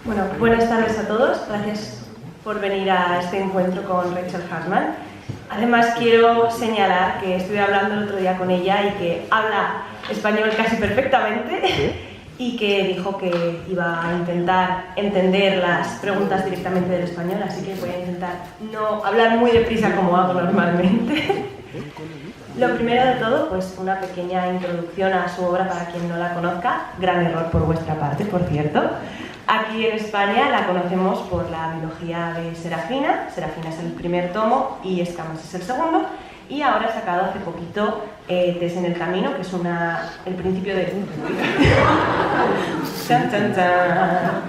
Bueno, buenas tardes a todos. Gracias por venir a este encuentro con Rachel Hartman. Además, quiero señalar que estuve hablando el otro día con ella y que habla español casi perfectamente y que dijo que iba a intentar entender las preguntas directamente del español, así que voy a intentar no hablar muy deprisa como hago normalmente. Lo primero de todo, pues una pequeña introducción a su obra para quien no la conozca. Gran error por vuestra parte, por cierto. Aquí en España la conocemos por la biología de Serafina. Serafina es el primer tomo y Escamas es el segundo. Y ahora ha sacado hace poquito Tess en el camino, que es el principio de... ¡Chan, chan, chan!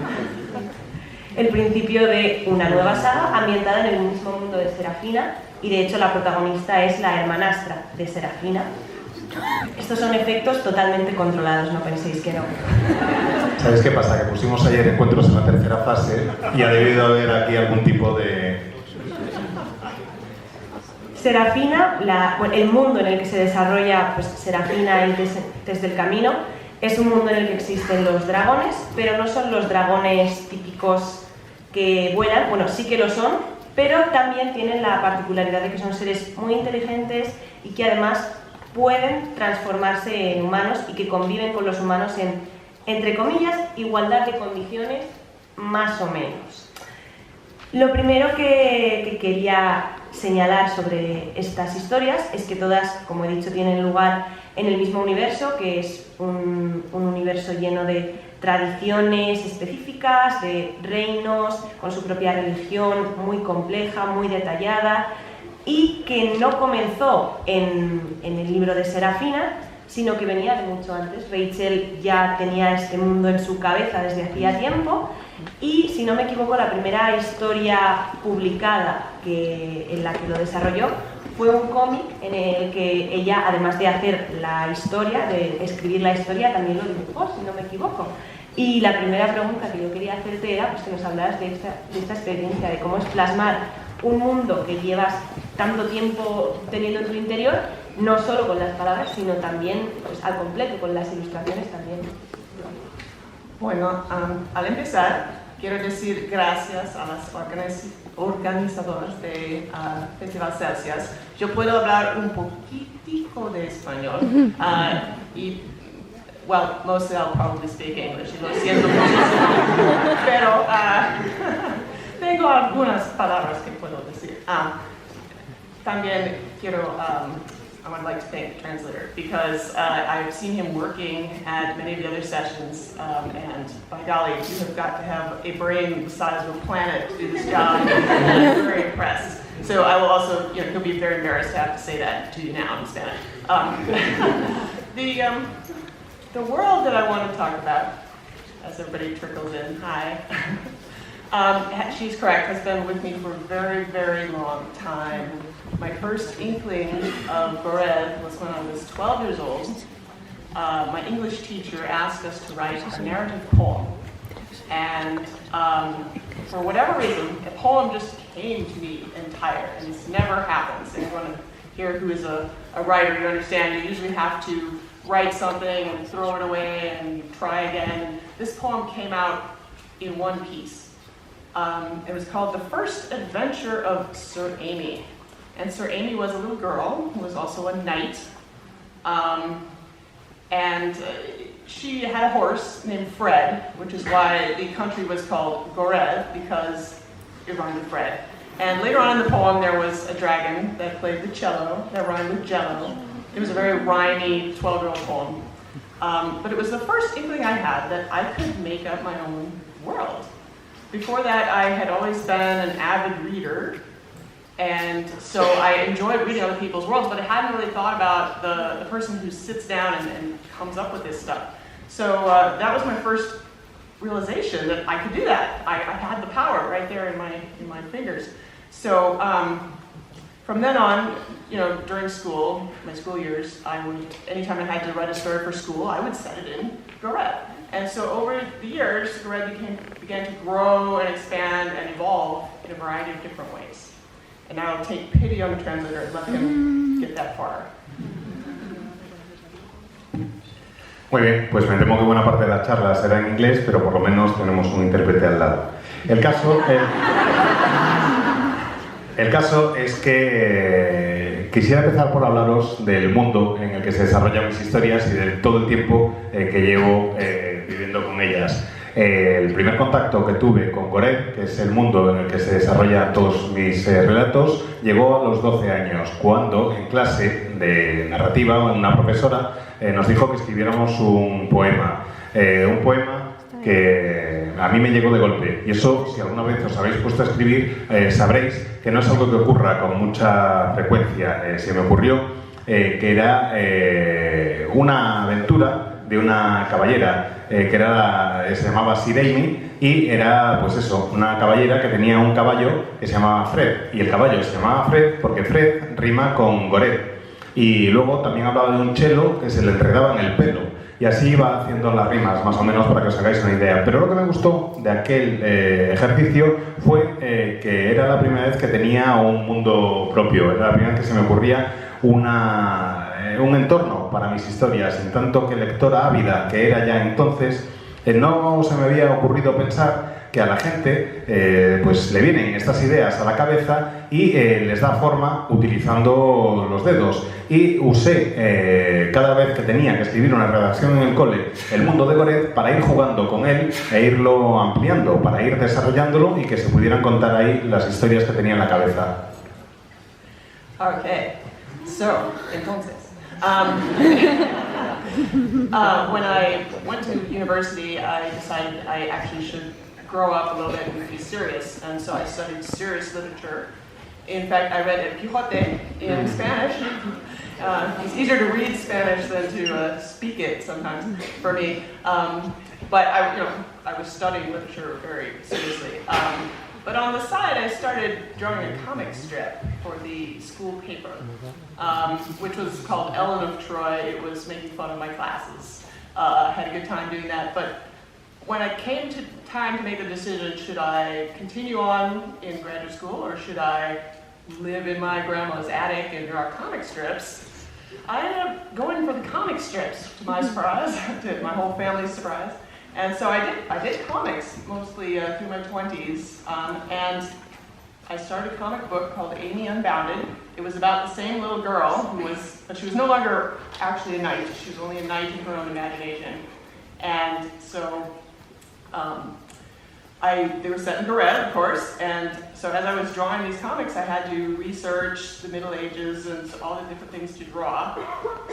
El principio de una nueva saga ambientada en el mismo mundo de Serafina, y de hecho la protagonista es la hermanastra de Serafina. Estos son efectos totalmente controlados, no penséis que no. ¿Sabéis qué pasa? Que pusimos ayer encuentros en la tercera fase y ha debido haber aquí algún tipo de... Serafina, el mundo en el que se desarrolla pues, Serafina y Tess del Camino, es un mundo en el que existen los dragones, pero no son los dragones típicos que vuelan, bueno, sí que lo son, pero también tienen la particularidad de que son seres muy inteligentes y que además pueden transformarse en humanos y que conviven con los humanos en, entre comillas, igualdad de condiciones, más o menos. Lo primero que quería señalar sobre estas historias es que todas, como he dicho, tienen lugar en el mismo universo, que es un universo lleno de tradiciones específicas, de reinos, con su propia religión muy compleja, muy detallada, y que no comenzó en el libro de Serafina, sino que venía de mucho antes. Rachel ya tenía este mundo en su cabeza desde hacía tiempo, y si no me equivoco, la primera historia publicada en la que lo desarrolló fue un cómic en el que ella, además de hacer la historia, de escribir la historia, también lo dibujó, si no me equivoco. Y la primera pregunta que yo quería hacerte era pues, que nos hablaras de esta experiencia, de cómo es plasmar un mundo que llevas tanto tiempo teniendo en tu interior, no solo con las palabras, sino también pues, al completo, con las ilustraciones también. Bueno, al empezar, quiero decir gracias a las organizadoras de Festival Celsius. Yo puedo hablar un poquitico de español well, mostly I'll probably speak English, y lo siento muchísimo, pero tengo algunas palabras que puedo decir. También quiero, I would like to thank the translator because I've seen him working at many of the other sessions, and by golly, you have got to have a brain the size of a planet to do this job. I'm very impressed. So I will also, he'll be very embarrassed to have to say that to you now in Spanish. The world that I want to talk about, as everybody trickles in, hi, she's correct, has been with me for a very, very long time. My first inkling of Gorev was when I was 12 years old. My English teacher asked us to write a narrative poem. And for whatever reason, a poem just came to me entire, and this never happens. Anyone here who is a writer, you understand, you usually have to write something and throw it away and try again. This poem came out in one piece. It was called The First Adventure of Sir Amy. And Sir Amy was a little girl who was also a knight. She had a horse named Fred, which is why the country was called Gorev, because it rhymed with Fred. And later on in the poem, there was a dragon that played the cello, that rhymed with jello. It was a very rhymey 12-year-old poem. But it was the first inkling I had that I could make up my own world. Before that, I had always been an avid reader, and so I enjoyed reading other people's worlds, but I hadn't really thought about the person who sits down and comes up with this stuff. So that was my first realization that I could do that. I had the power right there in my fingers. So from then on, during school, my school years, anytime I had to write a story for school, I would set it in Gorev. And so over the years, Gorev began to grow and expand and evolve in a variety of different ways. And now I'll take pity on the translator and let him get that far. Muy bien, pues me temo que buena parte de la charla será en inglés, pero por lo menos tenemos un intérprete al lado. El caso es que quisiera empezar por hablaros del mundo en el que se desarrollan mis historias y de todo el tiempo que llevo viviendo con ellas. El primer contacto que tuve con Gorev, que es el mundo en el que se desarrollan todos mis relatos, llegó a los 12 años, cuando en clase de narrativa una profesora nos dijo que escribiéramos un poema que a mí me llegó de golpe. Y eso, si alguna vez os habéis puesto a escribir, sabréis que no es algo que ocurra con mucha frecuencia. Se me ocurrió que era una aventura de una caballera que se llamaba Sireimi, y era, pues eso, una caballera que tenía un caballo que se llamaba Fred, y el caballo se llamaba Fred porque Fred rima con Gorev. Y luego también hablaba de un chelo que se le enredaba en el pelo, y así iba haciendo las rimas, más o menos, para que os hagáis una idea. Pero lo que me gustó de aquel ejercicio fue que era la primera vez que tenía un mundo propio, era la primera vez que se me ocurría un entorno para mis historias, en tanto que lectora ávida que era ya entonces, no se me había ocurrido pensar que a la gente pues le vienen estas ideas a la cabeza y les da forma utilizando los dedos. Y usé cada vez que tenía que escribir una redacción en el cole el mundo de Gorev para ir jugando con él e irlo ampliando, para ir desarrollándolo y que se pudieran contar ahí las historias que tenía en la cabeza. Okay, so, entonces, when I went to university, I decided I actually should grow up a little bit and be serious, and so I studied serious literature. In fact, I read El Quijote in Spanish. It's easier to read Spanish than to speak it sometimes for me. But I was studying literature very seriously. But on the side, I started drawing a comic strip for the school paper, which was called Ellen of Troy. It was making fun of my classes. I had a good time doing that. But when it came to time to make a decision, should I continue on in graduate school or should I live in my grandma's attic and draw comic strips, I ended up going for the comic strips, to my surprise, to my whole family's surprise. And so I did comics mostly through my 20s, and I started a comic book called Amy Unbounded. It was about the same little girl but she was no longer actually a knight. She was only a knight in her own imagination. And so they were set in Gorev, of course, and so as I was drawing these comics, I had to research the Middle Ages and all the different things to draw.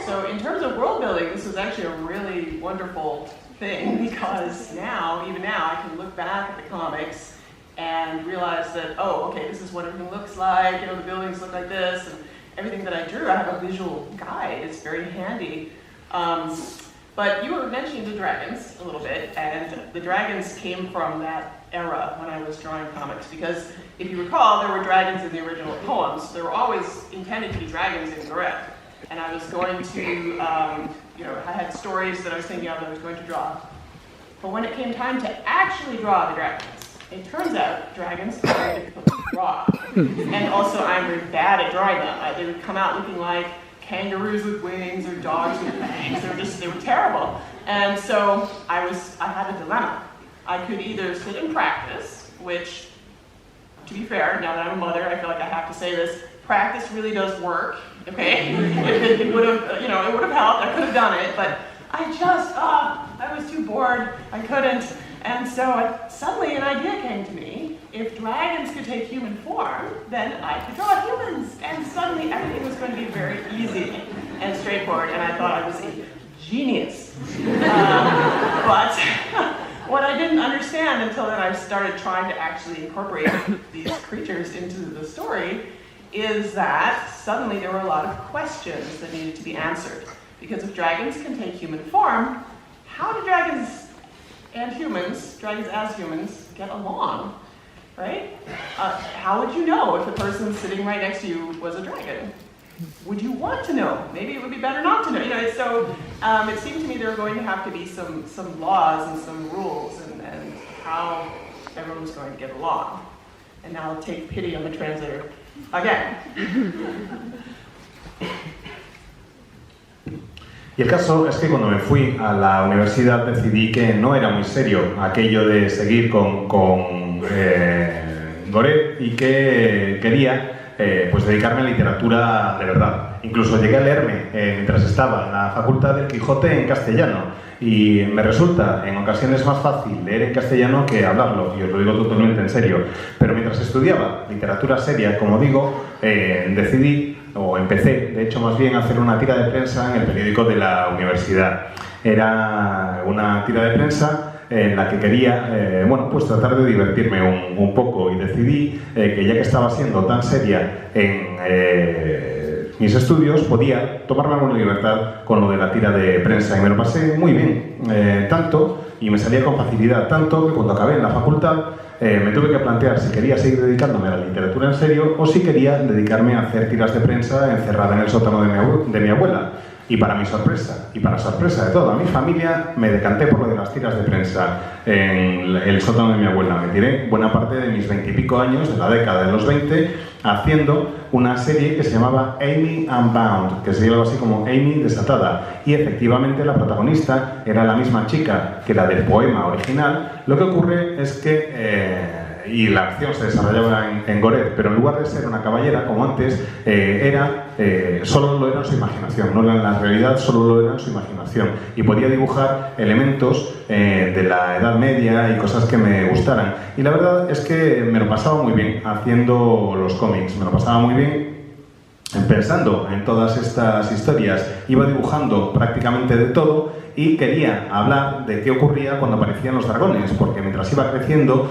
So in terms of world building, this was actually a really wonderful thing, because even now, I can look back at the comics and realize that, oh, okay, this is what everything looks like, the buildings look like this, and everything that I drew, I have a visual guide. It's very handy. But you were mentioning the dragons a little bit, and the dragons came from that era when I was drawing comics, because if you recall, there were dragons in the original poems. There were always intended to be dragons in Gorev. And I was going to, I had stories that I was thinking of that I was going to draw. But when it came time to actually draw the dragons, it turns out dragons are very difficult to draw. And also, I'm very bad at drawing them. They would come out looking like kangaroos with wings or dogs with fangs. They were terrible. And so I had a dilemma. I could either sit and practice, which, to be fair, now that I'm a mother, I feel like I have to say this, practice really does work, okay? It would have, it would have helped. I could have done it, but I was too bored. I couldn't. And so suddenly an idea came to me. If dragons could take human form, then I could draw humans. And suddenly everything was going to be very easy and straightforward. And I thought I was a genius. But what I didn't understand until then I started trying to actually incorporate these creatures into the story is that suddenly there were a lot of questions that needed to be answered. Because if dragons can take human form, how do dragons and humans, dragons as humans, get along, right? How would you know if the person sitting right next to you was a dragon? Would you want to know? Maybe it would be better not to know. So it seemed to me there were going to have to be some laws and some rules and how everyone was going to get along. And now I'll take pity on the translator again. Y el caso es que cuando me fui a la universidad decidí que no era muy serio aquello de seguir con Gorethe y que quería pues dedicarme a literatura de verdad. Incluso llegué a leerme, mientras estaba en la facultad, del Quijote en castellano. Y me resulta en ocasiones más fácil leer en castellano que hablarlo, y os lo digo totalmente en serio. Pero mientras estudiaba literatura seria, como digo, decidí, o empecé, de hecho más bien, a hacer una tira de prensa en el periódico de la universidad. Era una tira de prensa en la que quería, bueno, pues tratar de divertirme un poco, y decidí que ya que estaba siendo tan seria en mis estudios, podía tomarme alguna libertad con lo de la tira de prensa, y me lo pasé muy bien, tanto, y me salía con facilidad, tanto que cuando acabé en la facultad me tuve que plantear si quería seguir dedicándome a la literatura en serio o si quería dedicarme a hacer tiras de prensa encerrada en el sótano de mi abuela. Y para mi sorpresa, y para sorpresa de toda mi familia, me decanté por lo de las tiras de prensa en el sótano de mi abuela. Me tiré buena parte de mis 20 y pico años, de la década de los 20, haciendo una serie que se llamaba Amy Unbound, que sería algo así como Amy desatada. Y efectivamente la protagonista era la misma chica que la del poema original. Lo que ocurre es que y la acción se desarrollaba en Gorethe, pero en lugar de ser una caballera, como antes, solo lo era en su imaginación, no era en la realidad, solo lo era en su imaginación, y podía dibujar elementos de la Edad Media y cosas que me gustaran. Y la verdad es que me lo pasaba muy bien haciendo los cómics, me lo pasaba muy bien pensando en todas estas historias, iba dibujando prácticamente de todo, y quería hablar de qué ocurría cuando aparecían los dragones, porque mientras iba creciendo,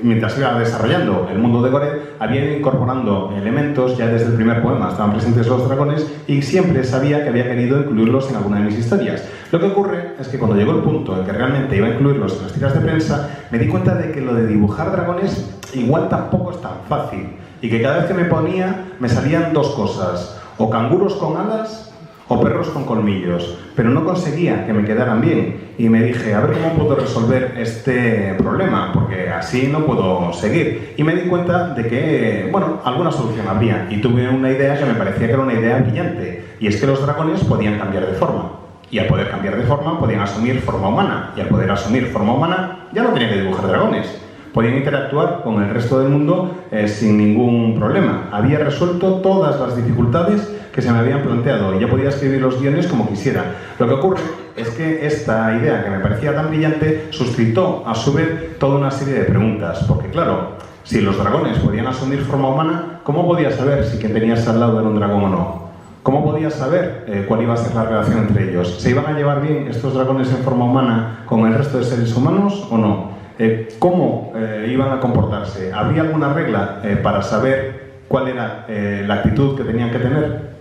mientras iba desarrollando el mundo de Gorethe, había ido incorporando elementos. Ya desde el primer poema estaban presentes los dragones, y siempre sabía que había querido incluirlos en alguna de mis historias. Lo que ocurre es que cuando llegó el punto en que realmente iba a incluirlos en las tiras de prensa, me di cuenta de que lo de dibujar dragones igual tampoco es tan fácil, y que cada vez que me ponía me salían dos cosas: o canguros con alas o perros con colmillos, pero no conseguía que me quedaran bien. Y me dije, a ver cómo puedo resolver este problema, porque así no puedo seguir. Y me di cuenta de que, bueno, alguna solución habría, y tuve una idea que me parecía que era una idea brillante, y es que los dragones podían cambiar de forma, y al poder cambiar de forma podían asumir forma humana, y al poder asumir forma humana ya no tenían que dibujar dragones. Podían interactuar con el resto del mundo sin ningún problema. Había resuelto todas las dificultades que se me habían planteado, y ya podía escribir los guiones como quisiera. Lo que ocurre es que esta idea, que me parecía tan brillante, suscitó a su vez toda una serie de preguntas, porque claro, si los dragones podían asumir forma humana, ¿cómo podías saber si quien tenías al lado era un dragón o no? ¿Cómo podías saber cuál iba a ser la relación entre ellos? ¿Se iban a llevar bien estos dragones en forma humana con el resto de seres humanos o no? ¿Cómo iban a comportarse? ¿Habría alguna regla para saber cuál era la actitud que tenían que tener?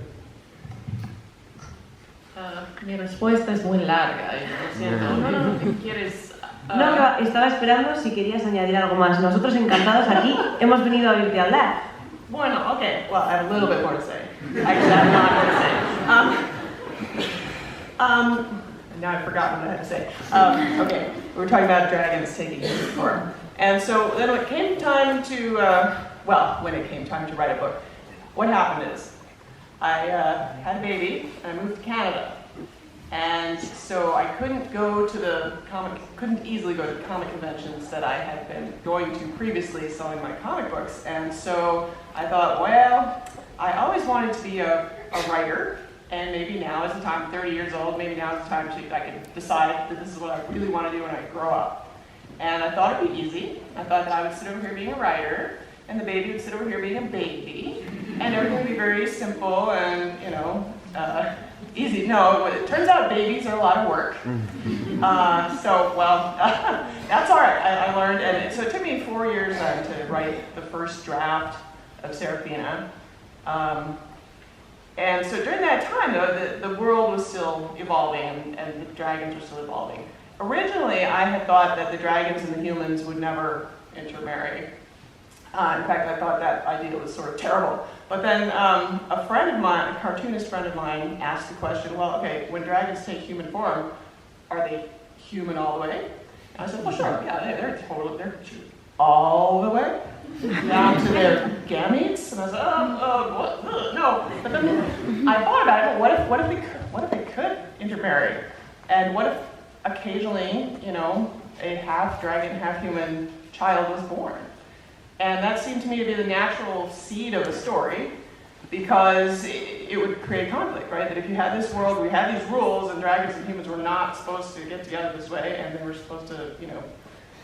Mi respuesta es muy larga. Lo siento. No, ¿qué quieres? No, estaba esperando si querías añadir algo más. Nosotros encantados aquí hemos venido a oírte hablar. Bueno, okay, well, I have a little bit more to say. Actually, I have not to say. Now I've forgotten what I had to say. Okay, we were talking about dragons taking human form. And so then when it came time to, when it came time to write a book, what happened is I had a baby and I moved to Canada. And so I couldn't easily go to comic conventions that I had been going to previously selling my comic books. And so I thought, well, I always wanted to be a writer, and maybe now is the time. I'm 30 years old, maybe now is the time I can decide that this is what I really want to do when I grow up. And I thought it'd be easy. I thought that I would sit over here being a writer, and the baby would sit over here being a baby, and everything would be very simple and, easy. No, it turns out babies are a lot of work. That's all right. I learned, and so it took me 4 years to write the first draft of Seraphina. And so during that time, though, the world was still evolving, and the dragons were still evolving. Originally, I had thought that the dragons and the humans would never intermarry. In fact, I thought that idea was sort of terrible. But then a friend of mine, a cartoonist friend of mine, asked the question, well, okay, when dragons take human form, are they human all the way? And I said, well, sure, yeah, they're all the way down to their gametes, and I was like, what? No. But then I thought about it. What if they could intermarry, and what if occasionally, a half dragon, half human child was born? And that seemed to me to be the natural seed of a story, because it would create conflict, right? That if you had this world where we had these rules and dragons and humans were not supposed to get together this way, and they were supposed to,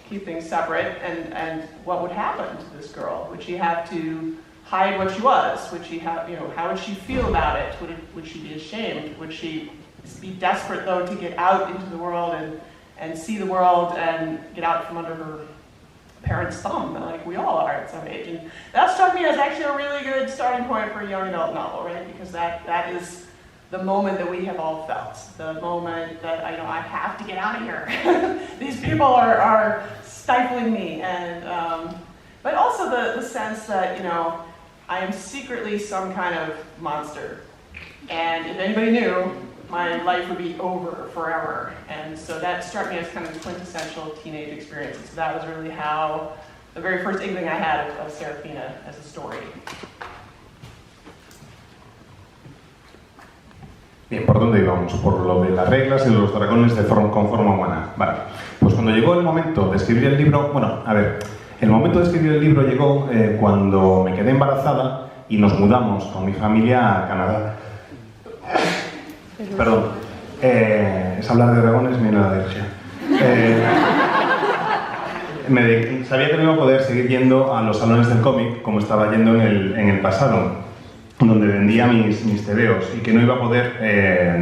keep things separate, and what would happen to this girl? Would she have to hide what she was? Would she have, how would she feel about it? Would she be ashamed? Would she be desperate, though, to get out into the world and see the world and get out from under her parents' thumb, like we all are at some age? And that struck me as actually a really good starting point for a young adult novel, right? Because that is the moment that we have all felt, the moment that I have to get out of here. These people are stifling me, and but also the sense that I am secretly some kind of monster, and if anybody knew, my life would be over forever. And so that struck me as kind of the quintessential teenage experience. So that was really how the very first inkling I had of Serafina as a story. Bien, ¿por dónde íbamos? Por lo de las reglas y los dragones con forma humana. Vale, pues cuando llegó el momento de escribir el libro, el momento de escribir el libro llegó cuando me quedé embarazada y nos mudamos con mi familia a Canadá. Perdón, es hablar de dragones, me viene la alergia. Sabía que no iba a poder seguir yendo a los salones del cómic como estaba yendo en el pasado, donde vendía mis tebeos, y que no iba a poder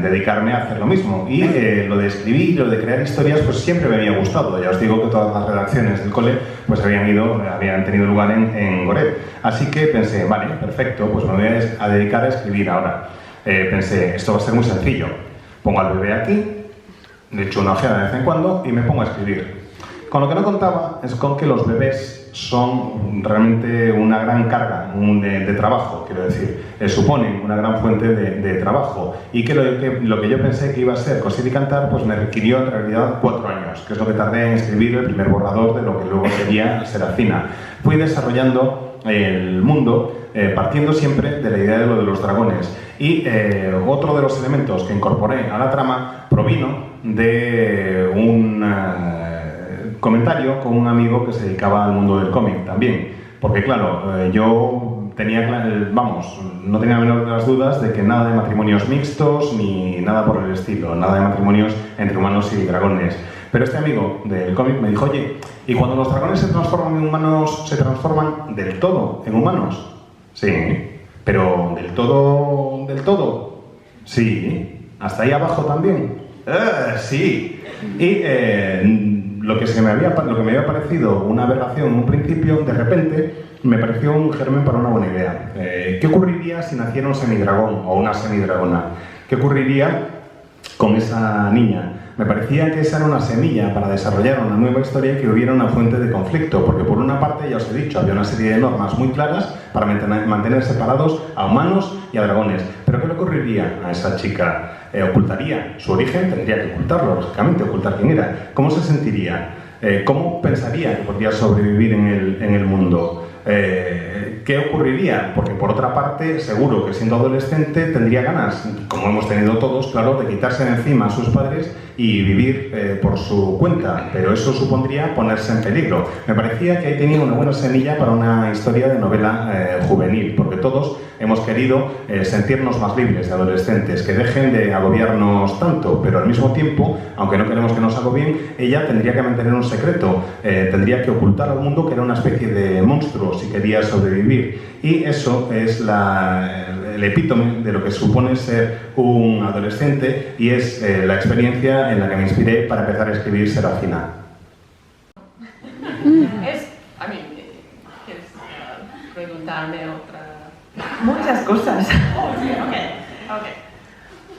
dedicarme a hacer lo mismo. Y lo de escribir, lo de crear historias, pues siempre me había gustado. Ya os digo que todas las redacciones del cole pues habían tenido lugar en Goret. Así que pensé, vale, perfecto, pues me voy a dedicar a escribir ahora. Pensé, esto va a ser muy sencillo. Pongo al bebé aquí, le echo una ojeada de vez en cuando y me pongo a escribir. Con lo que no contaba es con que los bebés son realmente una gran carga de trabajo, quiero decir, suponen una gran fuente de trabajo, y que lo que yo pensé que iba a ser coser y cantar, pues me requirió en realidad 4 años, que es lo que tardé en escribir el primer borrador de lo que luego sería Serafina. Fui desarrollando el mundo partiendo siempre de la idea de lo de los dragones, y otro de los elementos que incorporé a la trama provino de un comentario con un amigo que se dedicaba al mundo del cómic también, porque claro, yo tenía, no tenía la menor de las dudas de que nada de matrimonios mixtos ni nada por el estilo, nada de matrimonios entre humanos y dragones. Pero este amigo del cómic me dijo, oye, ¿y cuando los dragones se transforman en humanos, se transforman del todo en humanos? Sí, pero ¿del todo? ¿Del todo? Sí. ¿Hasta ahí abajo también? Sí. Y lo que me había parecido una aberración en un principio, de repente me pareció un germen para una buena idea. ¿Qué ocurriría si naciera un semidragón o una semidragona? ¿Qué ocurriría con esa niña? Me parecía que esa era una semilla para desarrollar una nueva historia y que hubiera una fuente de conflicto, porque por una parte, ya os he dicho, había una serie de normas muy claras para mantener separados a humanos y a dragones. ¿Pero qué le ocurriría a esa chica? ¿Ocultaría su origen? Tendría que ocultarlo, lógicamente, ocultar quién era. ¿Cómo se sentiría? ¿Cómo pensaría que podría sobrevivir en el mundo? ¿Qué ocurriría? Porque por otra parte, seguro que siendo adolescente tendría ganas, como hemos tenido todos, claro, de quitarse de encima a sus padres y vivir por su cuenta, pero eso supondría ponerse en peligro. Me parecía que ahí tenía una buena semilla para una historia de novela juvenil, porque todos hemos querido sentirnos más libres de adolescentes, que dejen de agobiarnos tanto, pero al mismo tiempo, aunque no queremos que nos agobien, ella tendría que mantener un secreto, tendría que ocultar al mundo que era una especie de monstruo si quería sobrevivir. Y eso es el epítome de lo que supone ser un adolescente, y es la experiencia en la que me inspiré para empezar a escribir Serafina. ¿Quieres preguntarme otra? Muchas cosas. Oh, sí, ok.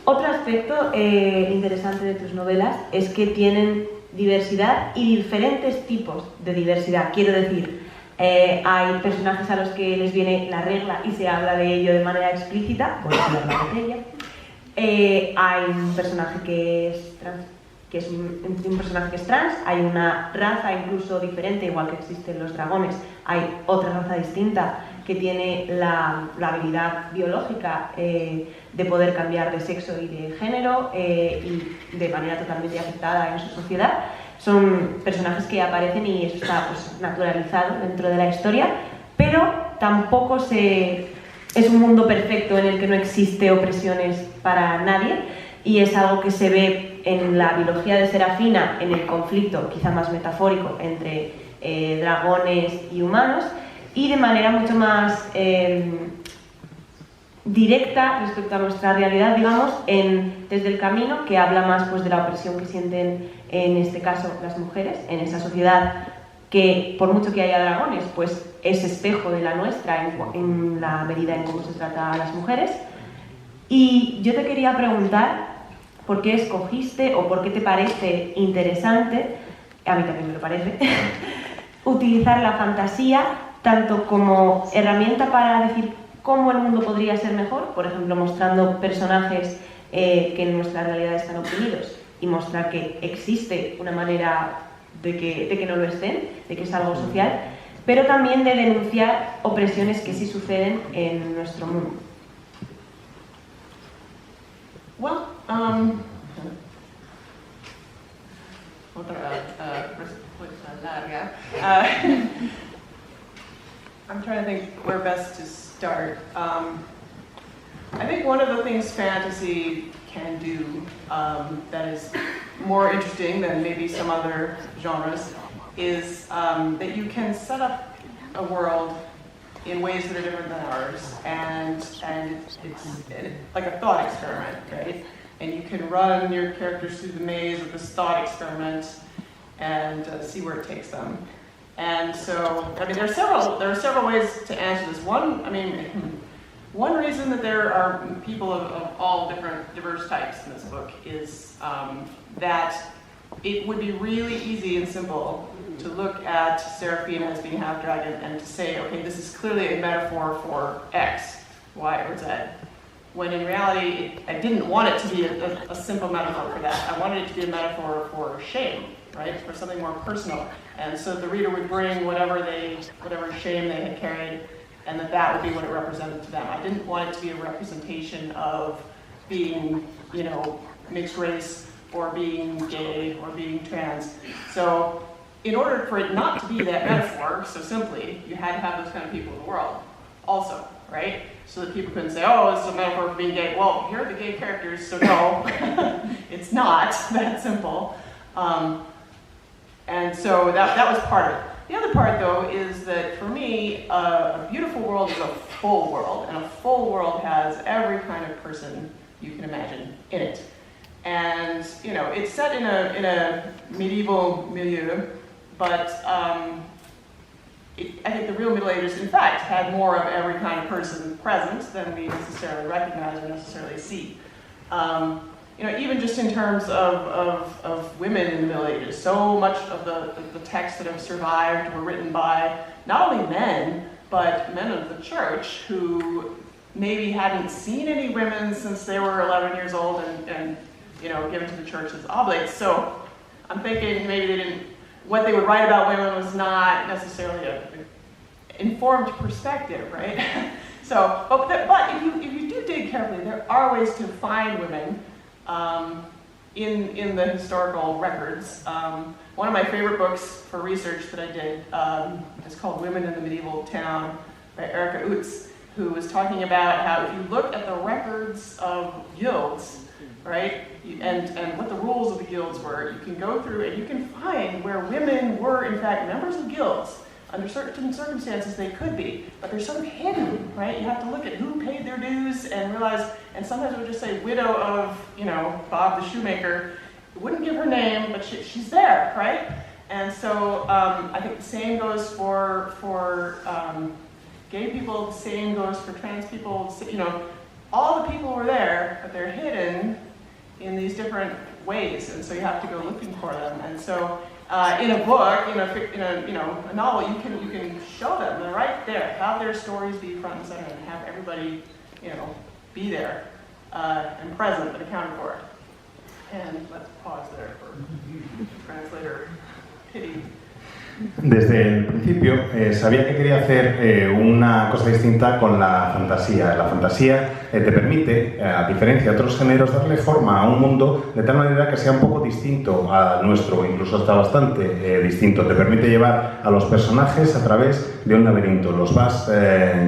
Otro aspecto interesante de tus novelas es que tienen diversidad y diferentes tipos de diversidad. Quiero decir, hay personajes a los que les viene la regla y se habla de ello de manera explícita, por ejemplo, la materia. Hay un personaje que que es un personaje que es trans, hay una raza incluso diferente, igual que existen los dragones, hay otra raza distinta que tiene la habilidad biológica de poder cambiar de sexo y de género y de manera totalmente aceptada en su sociedad. Son personajes que aparecen y eso está pues, naturalizado dentro de la historia, pero tampoco es un mundo perfecto en el que no existe opresiones para nadie, y es algo que se ve en la biología de Serafina, en el conflicto quizá más metafórico entre dragones y humanos, y de manera mucho más directa respecto a nuestra realidad, digamos, Desde el Camino, que habla más pues, de la opresión que sienten en este caso las mujeres en esa sociedad que, por mucho que haya dragones, pues es espejo de la nuestra en la medida en cómo se trata a las mujeres. Y yo te quería preguntar por qué escogiste o por qué te parece interesante, a mí también me lo parece, utilizar la fantasía tanto como herramienta para decir cómo el mundo podría ser mejor, por ejemplo, mostrando personajes que en nuestra realidad están oprimidos y mostrar que existe una manera de que no lo estén, de que es algo social, pero también de denunciar opresiones que sí suceden en nuestro mundo. Well, otra respuesta larga. I'm trying to think where best to start. I think one of the things fantasy can do that is more interesting than maybe some other genres is that you can set up a world in ways that are different than ours, and it's like a thought experiment, right? And you can run your characters through the maze of this thought experiment and see where it takes them. And so, I mean, there are several ways to answer this. One reason that there are people of all diverse types in this book is that it would be really easy and simple to look at Serafina as being half dragon and to say, okay, this is clearly a metaphor for X, Y, or Z. When in reality, I didn't want it to be a simple metaphor for that. I wanted it to be a metaphor for shame, right? For something more personal. And so the reader would bring whatever shame they had carried, and that would be what it represented to them. I didn't want it to be a representation of being, mixed race, or being gay, or being trans. So in order for it not to be that metaphor, so simply, you had to have those kind of people in the world also, right? So that people couldn't say, oh, this is a metaphor for being gay. Well, here are the gay characters, so no, it's not that simple. And so that was part of it. The other part, though, is that for me, a beautiful world is a full world, and a full world has every kind of person you can imagine in it. And it's set in a medieval milieu, but I think the real Middle Ages, in fact, had more of every kind of person present than we necessarily recognize or necessarily see. Even just in terms of women in the Middle Ages, so much of the texts that have survived were written by not only men, but men of the church who maybe hadn't seen any women since they were 11 years old and given to the church as oblates. So I'm thinking maybe what they would write about women was not necessarily an informed perspective, right? So, but if you do dig carefully, there are ways to find women in the historical records. One of my favorite books for research that I did is called Women in the Medieval Town by Erika Utz, who was talking about how if you look at the records of guilds, right, and what the rules of the guilds were, you can go through and you can find where women were in fact members of guilds. Under certain circumstances they could be, but they're sort of hidden, right? You have to look at who paid their dues and realize, and sometimes it would just say widow of, Bob the shoemaker. It wouldn't give her name, but she's there, right? And so I think the same goes for gay people, the same goes for trans people, all the people were there, but they're hidden in these different ways, and so you have to go looking for them. And so in a book, in a novel, you can show them. They're right there. Have their stories be front and center, and have everybody, be there and present and accounted for. And let's pause there for. pity. Desde el principio sabía que quería hacer una cosa distinta con la fantasía. La fantasía te permite, a diferencia de otros géneros, darle forma a un mundo de tal manera que sea un poco distinto al nuestro, incluso hasta bastante distinto. Te permite llevar a los personajes a través de un laberinto, los vas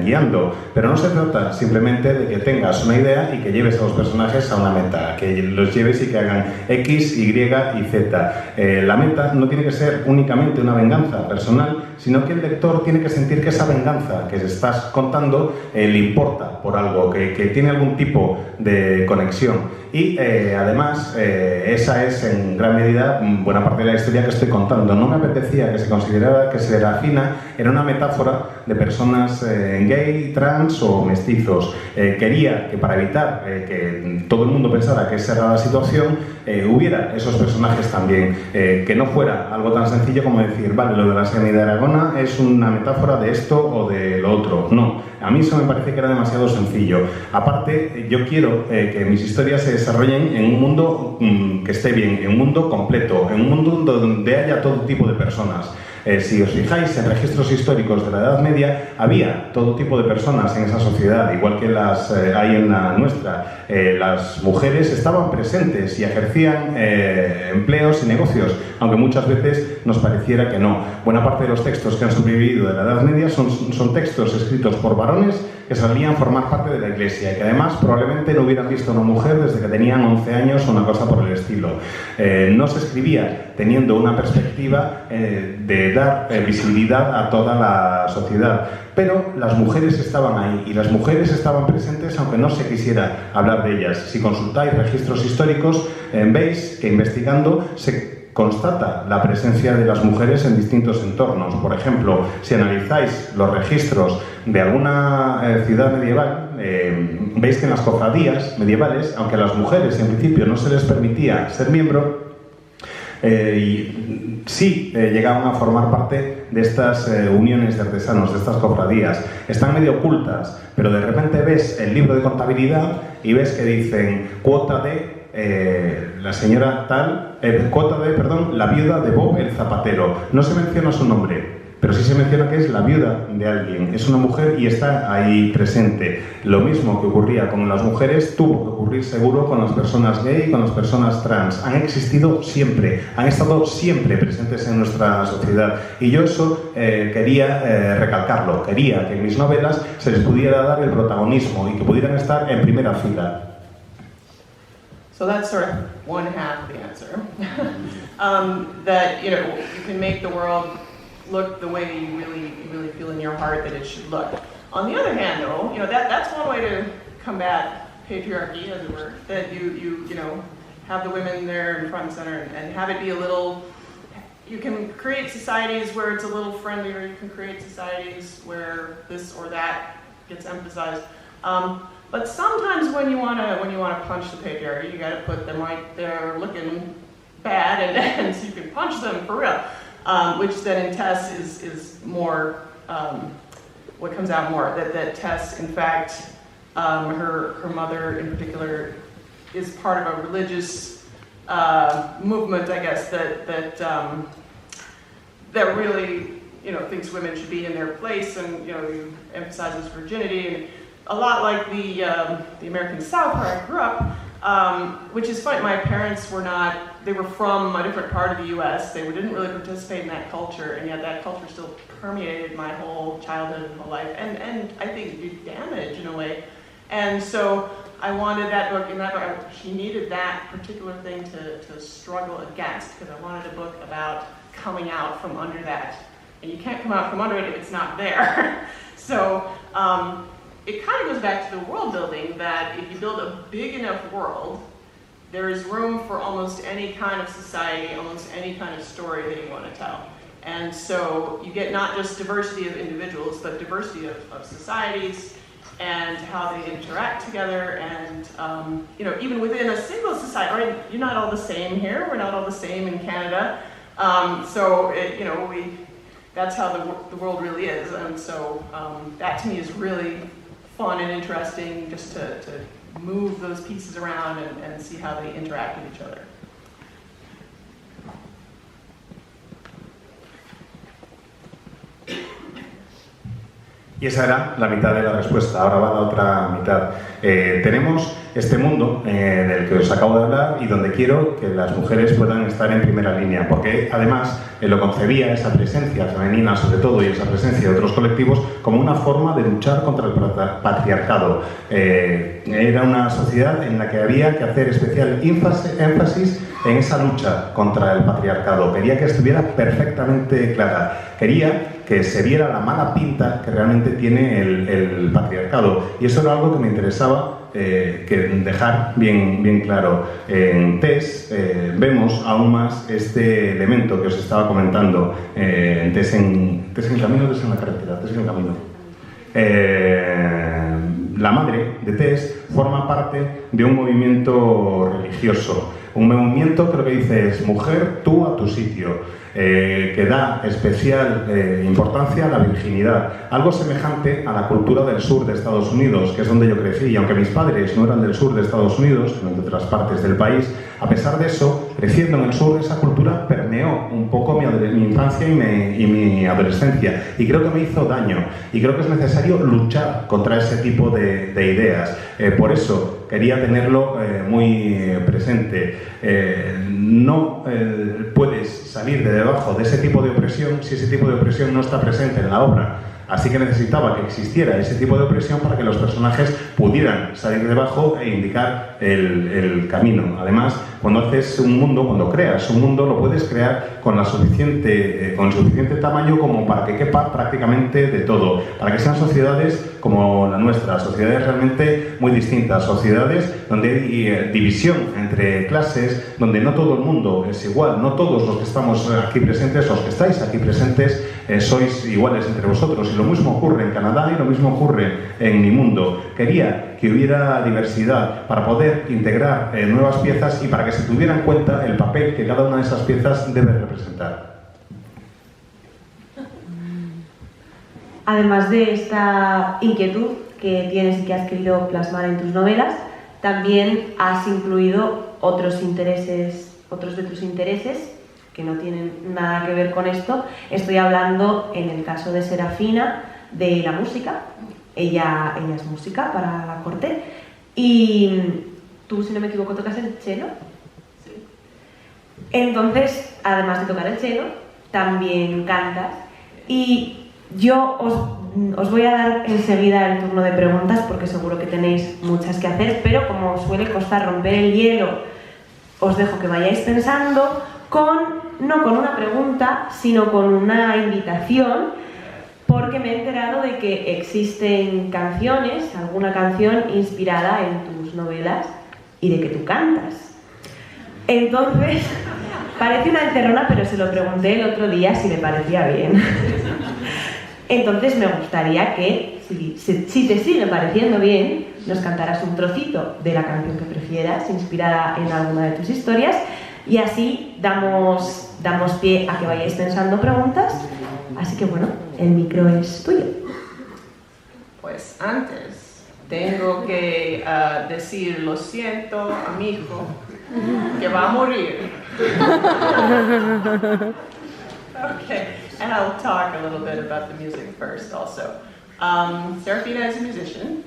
guiando, pero no se trata simplemente de que tengas una idea y que lleves a los personajes a una meta, que los lleves y que hagan X, Y y Z. La meta no tiene que ser únicamente una venganza personal, sino que el lector tiene que sentir que esa venganza que estás contando le importa por algo, que tiene algún tipo de conexión. Y además, esa es en gran medida buena parte de la historia que estoy contando. No me apetecía que se considerara que Serafina era una metáfora de personas gay, trans o mestizos. Quería que para evitar que todo el mundo pensara que esa era la situación, hubiera esos personajes también, que no fuera algo tan sencillo como decir, vale, lo de la Semi de Aragona es una metáfora de esto o de lo otro. No, a mí eso me parece que era demasiado sencillo. Aparte, yo quiero que mis historias se desarrollen en un mundo que esté bien, en un mundo completo, en un mundo donde haya todo tipo de personas. Si os fijáis en registros históricos de la Edad Media, había todo tipo de personas en esa sociedad, igual que las hay en la nuestra. Las mujeres estaban presentes y ejercían empleos y negocios, aunque muchas veces nos pareciera que no. Buena parte de los textos que han sobrevivido de la Edad Media son textos escritos por varones que solían formar parte de la Iglesia y que además probablemente no hubieran visto a una mujer desde que tenían 11 años o una cosa por el estilo. No se escribía teniendo una perspectiva de dar visibilidad a toda la sociedad, pero las mujeres estaban ahí y las mujeres estaban presentes aunque no se quisiera hablar de ellas. Si consultáis registros históricos, veis que investigando se constata la presencia de las mujeres en distintos entornos. Por ejemplo, si analizáis los registros de alguna ciudad medieval, veis que en las cofradías medievales, aunque a las mujeres en principio no se les permitía ser miembro, sí llegaban a formar parte de estas uniones de artesanos, de estas cofradías. Están medio ocultas, pero de repente ves el libro de contabilidad y ves que dicen cuota de la señora tal, la viuda de Bob el zapatero. No se menciona su nombre, pero sí se menciona que es la viuda de alguien, es una mujer y está ahí presente. Lo mismo que ocurría con las mujeres tuvo que ocurrir seguro con las personas gay y con las personas trans. Han existido siempre, han estado siempre presentes en nuestra sociedad y yo eso quería recalcarlo, quería que en mis novelas se les pudiera dar el protagonismo y que pudieran estar en primera fila. So that's sort of one half of the answer. That, you can make the world look the way you really feel in your heart that it should look. On the other hand, though, that's one way to combat patriarchy, as it were. That you have the women there in front and center and have it be a little. You can create societies where it's a little friendlier. You can create societies where this or that gets emphasized. But sometimes when you wanna punch the patriarchy, you gotta put them right there looking bad, and so you can punch them for real. Which then in Tess is more what comes out more that Tess, in fact, her mother in particular is part of a religious movement, I guess, that really thinks women should be in their place, and emphasizes virginity, and a lot like the American South where I grew up, which is funny. My parents they were from a different part of the U.S. They didn't really participate in that culture, and yet that culture still permeated my whole childhood and whole life, and I think did damage in a way. And so I wanted that book, and she needed that particular thing to struggle against, because I wanted a book about coming out from under that. And you can't come out from under it if it's not there. So it kind of goes back to the world building, that if you build a big enough world, there is room for almost any kind of society, almost any kind of story that you want to tell. And so you get not just diversity of individuals, but diversity of societies and how they interact together. And even within a single society, right? You're not all the same here. We're not all the same in Canada. That's how the world really is. And so that to me is really fun and interesting, just to move those pieces around and see how they interact with each other. Y esa era la mitad de la respuesta, ahora va la otra mitad. Tenemos este mundo del que os acabo de hablar y donde quiero que las mujeres puedan estar en primera línea, porque además lo concebía esa presencia femenina sobre todo y esa presencia de otros colectivos como una forma de luchar contra el patriarcado. Era una sociedad en la que había que hacer especial énfasis en esa lucha contra el patriarcado. Quería que estuviera perfectamente clara. Quería que se viera la mala pinta que realmente tiene el patriarcado. Y eso era algo que me interesaba que dejar bien claro. En TES vemos aún más este elemento que os estaba comentando. TES en camino, TES en la carretera, TES en camino. La madre de TES forma parte de un movimiento religioso. Un movimiento, creo que dice, es mujer, tú a tu sitio. Que da especial importancia a la virginidad, algo semejante a la cultura del sur de Estados Unidos, que es donde yo crecí, y aunque mis padres no eran del sur de Estados Unidos, sino de otras partes del país, a pesar de eso, creciendo en el sur, esa cultura permeó un poco mi infancia y mi adolescencia, y creo que me hizo daño, y creo que es necesario luchar contra ese tipo de ideas. Por eso quería tenerlo muy presente. No puedes salir de debajo de ese tipo de opresión si ese tipo de opresión no está presente en la obra. Así que necesitaba que existiera ese tipo de opresión para que los personajes pudieran salir debajo e indicar el camino. Además, cuando haces un mundo, cuando creas un mundo, lo puedes crear con suficiente tamaño como para que quepa prácticamente de todo. Para que sean sociedades como la nuestra, sociedades realmente muy distintas, sociedades donde hay división entre clases, donde no todo el mundo es igual, no todos los que estamos aquí presentes, los que estáis aquí presentes, sois iguales entre vosotros. Y lo mismo ocurre en Canadá y lo mismo ocurre en mi mundo. Quería que hubiera diversidad para poder integrar nuevas piezas y para que se tuviera en cuenta el papel que cada una de esas piezas debe representar. Además de esta inquietud que tienes y que has querido plasmar en tus novelas, también has incluido otros de tus intereses que no tienen nada que ver con esto. Estoy hablando, en el caso de Serafina, de la música. Ella es música para la corte. Y tú, si no me equivoco, tocas el cello. Sí. Entonces, además de tocar el cello, también cantas. Y yo os voy a dar enseguida el turno de preguntas porque seguro que tenéis muchas que hacer, pero como suele costar romper el hielo, os dejo que vayáis pensando no con una pregunta, sino con una invitación, porque me he enterado de que existen canciones, alguna canción inspirada en tus novelas y de que tú cantas. Entonces, parece una encerrona, pero se lo pregunté el otro día si me parecía bien. Entonces me gustaría que, si te sigue pareciendo bien, nos cantaras un trocito de la canción que prefieras, inspirada en alguna de tus historias, y así damos pie a que vayáis pensando preguntas. Así que bueno, el micro es tuyo. Pues antes tengo que decir lo siento a mi hijo que va a morir. Okay, and I'll talk a little bit about the music first also. Serafina is a musician.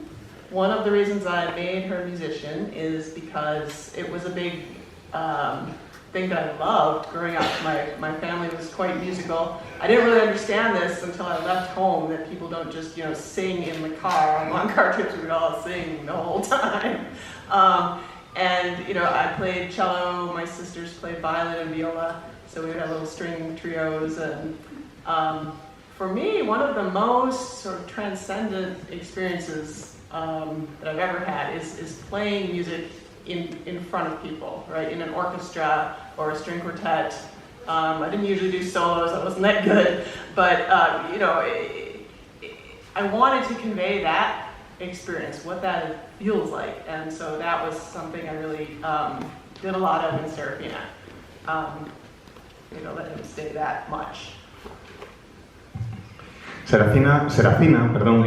One of the reasons I made her a musician is because it was a big thing that I loved growing up. My family was quite musical. I didn't really understand this until I left home, that people don't just, sing in the car. On long car trips, we would all sing the whole time. And, I played cello, my sisters played violin and viola, so we would have little string trios. And for me, one of the most sort of transcendent experiences that I've ever had is playing music in front of people, right? In an orchestra or a string quartet. I didn't usually do solos, I wasn't that good, but I wanted to convey that experience, what that feels like, and so that was something I really did a lot of in Serafina. Let him stay that much. Serafina,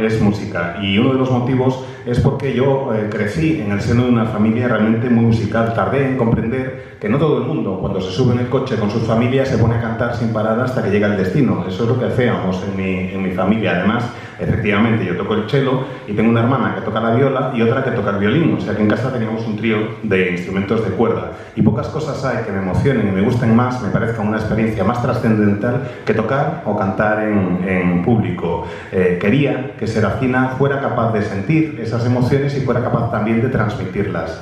es música, y uno de los motivos es porque yo crecí en el seno de una familia realmente muy musical. Tardé en comprender que no todo el mundo, cuando se sube en el coche con sus familias, se pone a cantar sin parar hasta que llega al destino. Eso es lo que hacíamos en mi familia. Además, efectivamente, yo toco el cello y tengo una hermana que toca la viola y otra que toca el violín. O sea que en casa teníamos un trío de instrumentos de cuerda. Y pocas cosas hay que me emocionen y me gusten más, me parezcan una experiencia más trascendental que tocar o cantar en público. Quería que Serafina fuera capaz de sentir esas emociones y fuera capaz también de transmitirlas.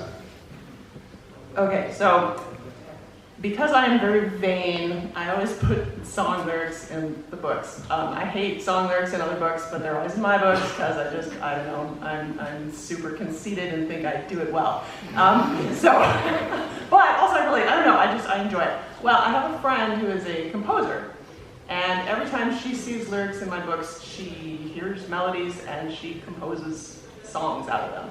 Okay, so because I am very vain, I always put song lyrics in the books. I hate song lyrics in other books, but they're always in my books because I don't know, I'm super conceited and think I do it well. But also I enjoy it. Well, I have a friend who is a composer, and every time she sees lyrics in my books, she hears melodies and she composes songs out of them.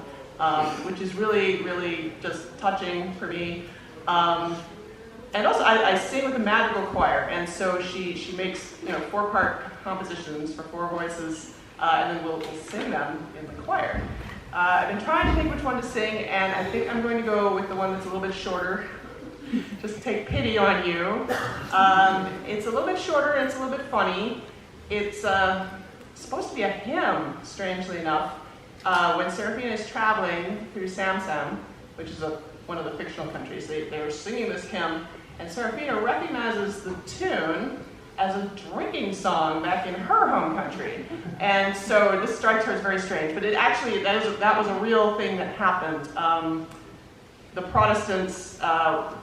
Which is really, really just touching for me. And also, I sing with a madrigal choir, and so she makes 4-part compositions for 4 voices, and then we'll sing them in the choir. I've been trying to think which one to sing, and I think I'm going to go with the one that's a little bit shorter. Just to take pity on you. It's a little bit shorter and it's a little bit funny. It's supposed to be a hymn, strangely enough. When Serafina is traveling through Samsam, which is one of the fictional countries, they're singing this hymn, and Serafina recognizes the tune as a drinking song back in her home country. And so this strikes her as very strange, but that was a real thing that happened. The Protestants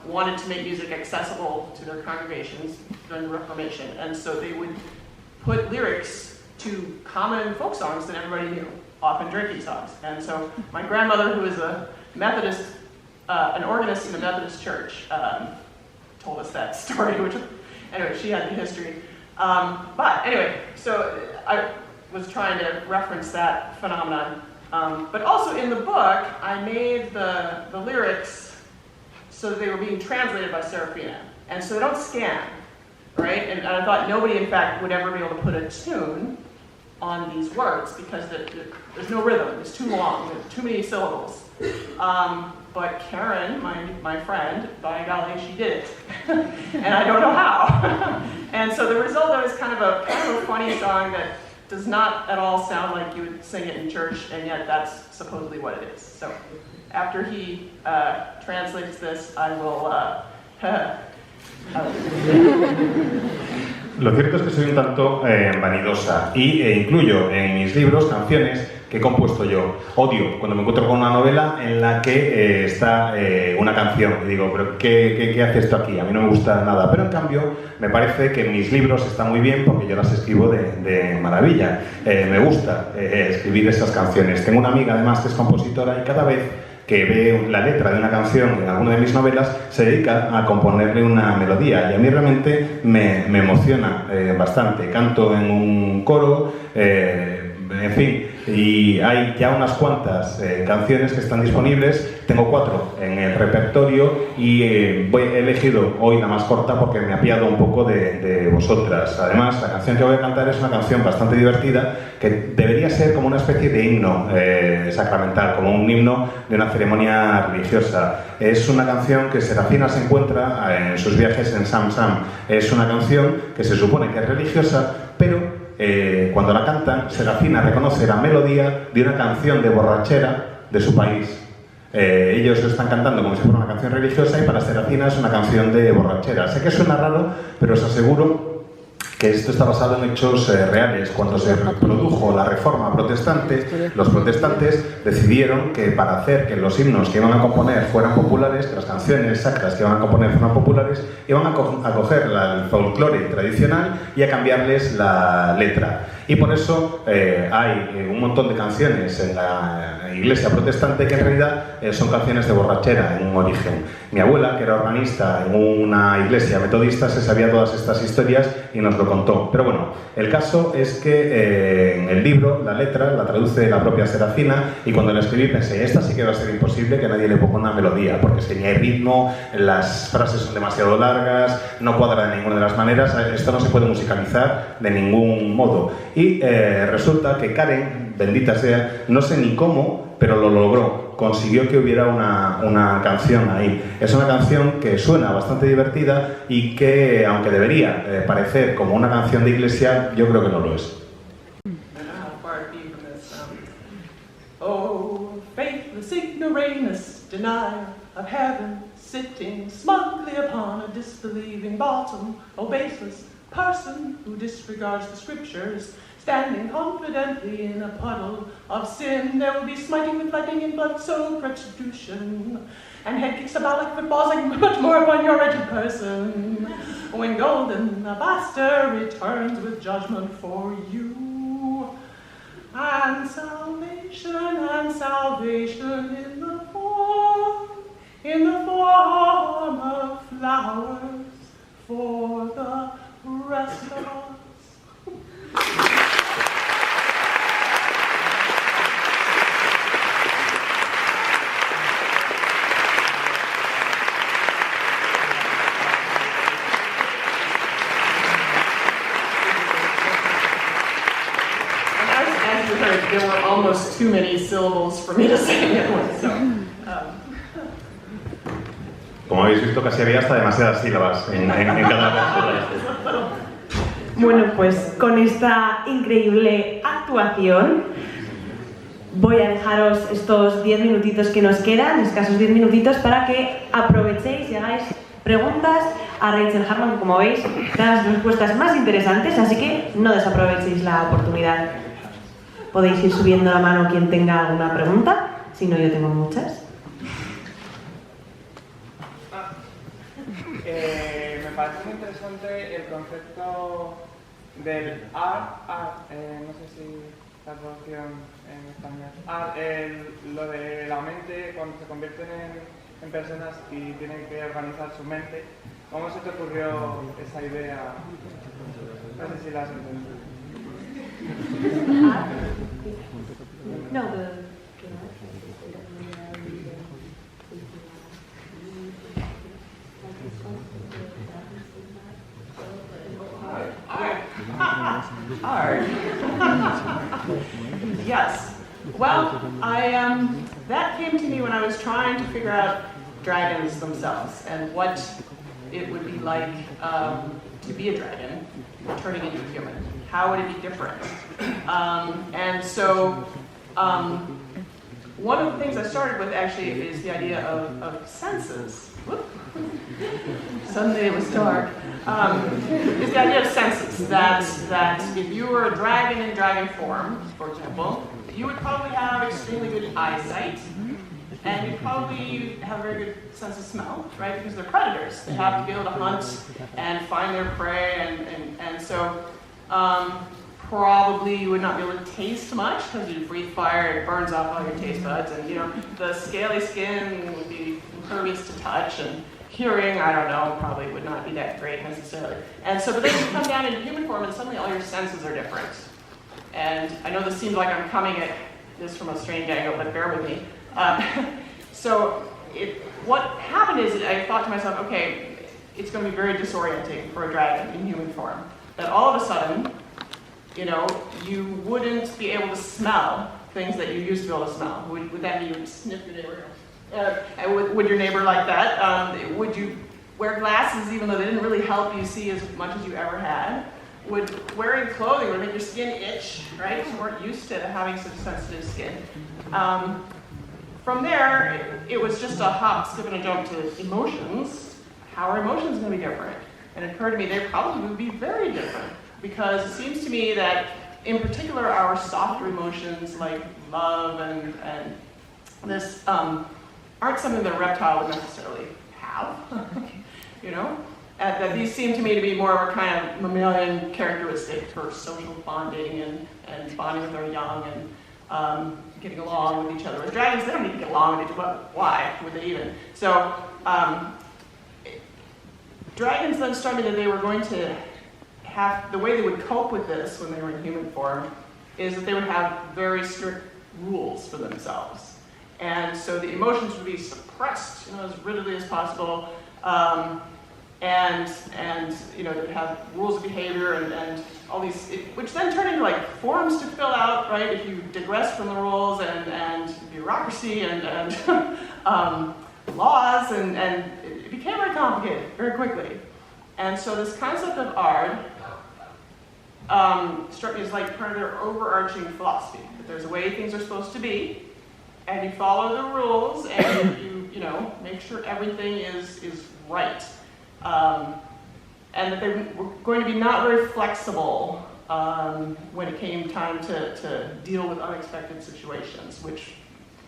wanted to make music accessible to their congregations during the Reformation, and so they would put lyrics to common folk songs that everybody knew, often drinking songs. And so my grandmother, who is a Methodist, an organist in the Methodist church, told us that story, which, anyway, she had the history. But anyway, so I was trying to reference that phenomenon. But also in the book, I made the lyrics so that they were being translated by Serafina. And so they don't scan, right? And I thought nobody, in fact, would ever be able to put a tune on these words because there's no rhythm, it's too long, there's too many syllables. But Karen, my friend, by golly, she did it. And I don't know how. And so the result of it is kind of a funny song that does not at all sound like you would sing it in church, and yet that's supposedly what it is. So after he translates this, I will... Lo cierto es que soy un tanto vanidosa y incluyo en mis libros canciones que he compuesto yo. Odio cuando me encuentro con una novela en la que está una canción y digo, pero ¿qué hace esto aquí? A mí no me gusta nada. Pero en cambio me parece que en mis libros está muy bien porque yo las escribo de maravilla. Me gusta escribir esas canciones. Tengo una amiga además que es compositora y cada vez que ve la letra de una canción en alguna de mis novelas, se dedica a componerle una melodía y a mí realmente me emociona bastante. Canto en un coro, en fin, y hay ya unas cuantas canciones que están disponibles. Tengo 4 en el repertorio y he elegido hoy la más corta porque me apiado un poco de vosotras. Además, la canción que voy a cantar es una canción bastante divertida que debería ser como una especie de himno sacramental, como un himno de una ceremonia religiosa. Es una canción que Serafina se encuentra en sus viajes en Samsam. Es una canción que se supone que es religiosa, pero cuando la cantan, Serafina reconoce la melodía de una canción de borrachera de su país. Ellos lo están cantando como si fuera una canción religiosa y para Serafina es una canción de borrachera. Sé que suena raro, pero os aseguro que esto está basado en hechos reales. Cuando se produjo la Reforma protestante, los protestantes decidieron que para hacer que los himnos que iban a componer fueran populares, que las canciones sacras que iban a componer fueran populares, iban a coger el folclore tradicional y a cambiarles la letra. Y por eso hay un montón de canciones en la iglesia protestante que en realidad son canciones de borrachera en un origen. Mi abuela, que era organista en una iglesia metodista, se sabía todas estas historias y nos lo contó. Pero bueno, el caso es que en el libro la letra la traduce la propia Serafina y cuando la escribí pensé, esta sí que va a ser imposible que nadie le ponga una melodía, porque si ni hay ritmo, las frases son demasiado largas, no cuadra de ninguna de las maneras, esto no se puede musicalizar de ningún modo. Y resulta que Karen, bendita sea, no sé ni cómo, pero lo logró, consiguió que hubiera una canción ahí. Es una canción que suena bastante divertida y que, aunque debería parecer como una canción de iglesia, yo creo que no lo es. Oh, faithless ignoramus, denier of heaven, sitting smugly upon a disbelieving bottom, oh baseless person who disregards the scriptures, standing confidently in a puddle of sin, there will be smiting with lightning and blood, so retribution, and head kicks about like footballs, like much more upon your wretched person, when golden Abaster returns with judgment for you. And salvation in the form of flowers for the rest of us. There were almost too many syllables for me to say at once. So, Como habéis visto, casi había hasta demasiadas sílabas en cada persona. Bueno, pues con esta increíble actuación voy a dejaros estos 10 minutitos que nos quedan, escasos 10 minutitos, para que aprovechéis y hagáis preguntas a Rachel Harman, que como veis, da las respuestas más interesantes, así que no desaprovechéis la oportunidad. Podéis ir subiendo la mano quien tenga alguna pregunta, si no yo tengo muchas. Me parece muy interesante el concepto del art, no sé si la traducción en español, lo de la mente cuando se convierten en personas y tienen que organizar su mente. ¿Cómo se te ocurrió esa idea? No sé si la has entendido. No, art. Yes. Well, that came to me when I was trying to figure out dragons themselves and what it would be like to be a dragon, turning into a human. How would it be different? And so, one of the things I started with actually is the idea of senses. Whoop. Suddenly it was dark. Is the idea of senses, that if you were a dragon in dragon form, for example, you would probably have extremely good eyesight, and you'd probably have a very good sense of smell, right? Because they're predators. They have to be able to hunt and find their prey, and so probably you would not be able to taste much because you breathe fire, it burns off all your taste buds, and the scaly skin would be impervious to touch, and hearing, I don't know, probably would not be that great necessarily. And so, but then you come down into human form and suddenly all your senses are different. And I know this seems like I'm coming at this from a strange angle, but bear with me. What happened is I thought to myself, okay, it's going to be very disorienting for a dragon in human form. That all of a sudden, you wouldn't be able to smell things that you used to be able to smell. Would that mean you would sniff your neighbor? Would your neighbor like that? Would you wear glasses even though they didn't really help you see as much as you ever had? Would wearing clothing would make your skin itch, right? You weren't used to having such sensitive skin. From there, it was just a hop, skip, and a jump to emotions. How are emotions going to be different? And it occurred to me they probably would be very different, because it seems to me that, in particular, our softer emotions like love and this aren't something that a reptile would necessarily have, that these seem to me to be more of a kind of mammalian characteristic for social bonding and bonding with our young and getting along with each other. With dragons, they don't need to get along with each other. Why would they even? So dragons then started that they were going to have, the way they would cope with this when they were in human form is that they would have very strict rules for themselves. And so the emotions would be suppressed as readily as possible. and you know, that have rules of behavior and all these, which then turn into like forms to fill out, right? If you digress from the rules and bureaucracy and laws, and it became very complicated very quickly. And so this concept of ARD struck me as like part of their overarching philosophy, that there's a way things are supposed to be, and you follow the rules, and you know, make sure everything is right. And that they were going to be not very flexible when it came time to deal with unexpected situations, which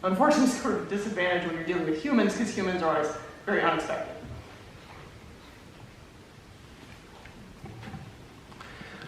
unfortunately is sort of a disadvantage when you're dealing with humans, because humans are always very unexpected.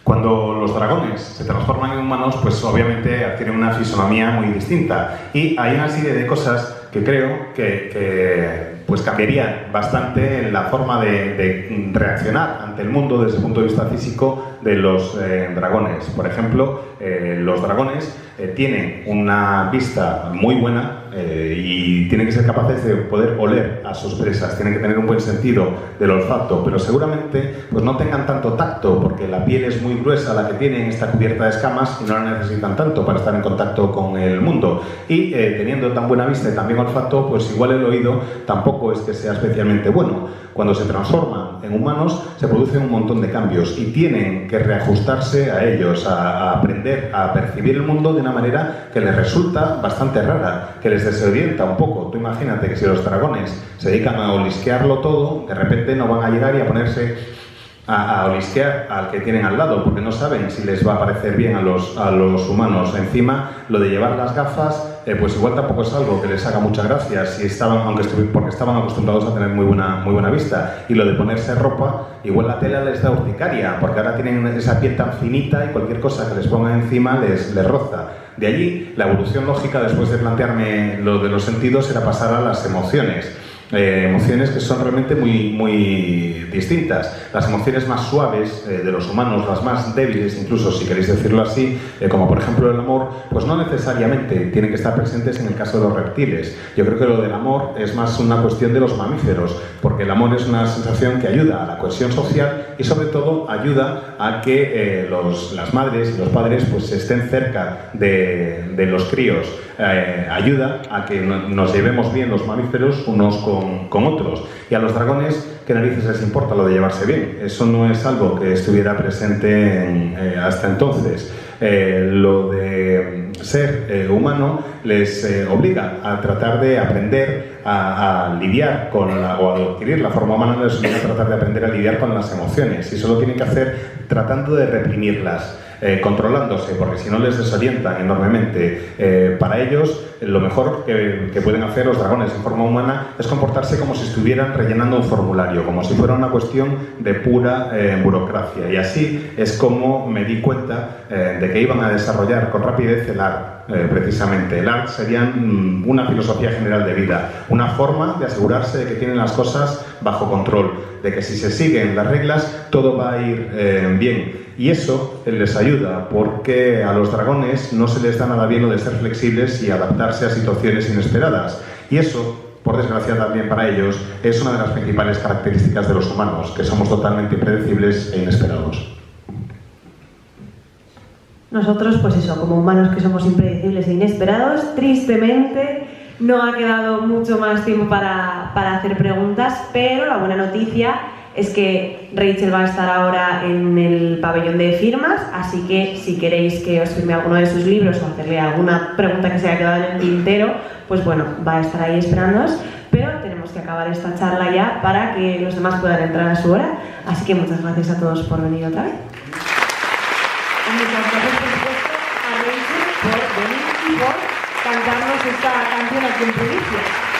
Cuando los dragones se transforman en humanos, pues obviamente adquieren una fisonomía muy distinta. Y hay una serie de cosas que creo que pues cambiarían bastante la forma de reaccionar ante el mundo desde el punto de vista físico de los dragones. Por ejemplo, los dragones tienen una vista muy buena y tienen que ser capaces de poder oler a sus presas, tienen que tener un buen sentido del olfato, pero seguramente pues no tengan tanto tacto, porque la piel es muy gruesa la que tienen, está cubierta de escamas y no la necesitan tanto para estar en contacto con el mundo. Y teniendo tan buena vista y también olfato, pues igual el oído tampoco es que sea especialmente bueno. Cuando se transforman en humanos se producen un montón de cambios y tienen que reajustarse a ellos, a aprender a percibir el mundo de una manera que les resulta bastante rara, que les desorienta un poco. Tú imagínate que si los dragones se dedican a olisquearlo todo, de repente no van a llegar y a ponerse a olisquear al que tienen al lado, porque no saben si les va a parecer bien a los humanos. Encima, lo de llevar las gafas, pues igual tampoco es algo que les haga mucha gracia, si porque estaban acostumbrados a tener muy buena vista. Y lo de ponerse ropa, igual la tela les da urticaria, porque ahora tienen esa piel tan finita y cualquier cosa que les pongan encima les roza. De allí, la evolución lógica, después de plantearme lo de los sentidos, era pasar a las emociones. Emociones que son realmente muy distintas. Las emociones más suaves de los humanos, las más débiles incluso, si queréis decirlo así, como por ejemplo el amor, pues no necesariamente tienen que estar presentes en el caso de los reptiles. Yo creo que lo del amor es más una cuestión de los mamíferos, porque el amor es una sensación que ayuda a la cohesión social y sobre todo ayuda a que las madres y los padres pues estén cerca de los críos. Ayuda a que nos llevemos bien los mamíferos unos con otros. Y a los dragones, ¿qué narices les importa lo de llevarse bien? Eso no es algo que estuviera presente hasta entonces. Lo de ser humano les obliga a tratar de aprender a lidiar o a adquirir la forma humana, les obliga a tratar de aprender a lidiar con las emociones, y eso lo tienen que hacer tratando de reprimirlas, controlándose, porque si no les desorientan enormemente. Para ellos, lo mejor que pueden hacer los dragones en forma humana es comportarse como si estuvieran rellenando un formulario, como si fuera una cuestión de pura burocracia. Y así es como me di cuenta de que iban a desarrollar con rapidez el ARD. Precisamente, el ARD sería una filosofía general de vida, una forma de asegurarse de que tienen las cosas bajo control, de que si se siguen las reglas todo va a ir bien. Y eso les ayuda, porque a los dragones no se les da nada bien lo de ser flexibles y adaptarse a situaciones inesperadas. Y eso, por desgracia también para ellos, es una de las principales características de los humanos, que somos totalmente impredecibles e inesperados. Nosotros, pues eso, como humanos que somos impredecibles e inesperados, tristemente no ha quedado mucho más tiempo para hacer preguntas, pero la buena noticia es que Rachel va a estar ahora en el pabellón de firmas, así que si queréis que os firme alguno de sus libros o hacerle alguna pregunta que se haya quedado en el tintero, pues bueno, va a estar ahí esperándoos, pero tenemos que acabar esta charla ya para que los demás puedan entrar a su hora, así que muchas gracias a todos por venir otra vez. Y muchas gracias, por supuesto, a Rachel por venir y por cantarnos esta canción aquí en Provincia.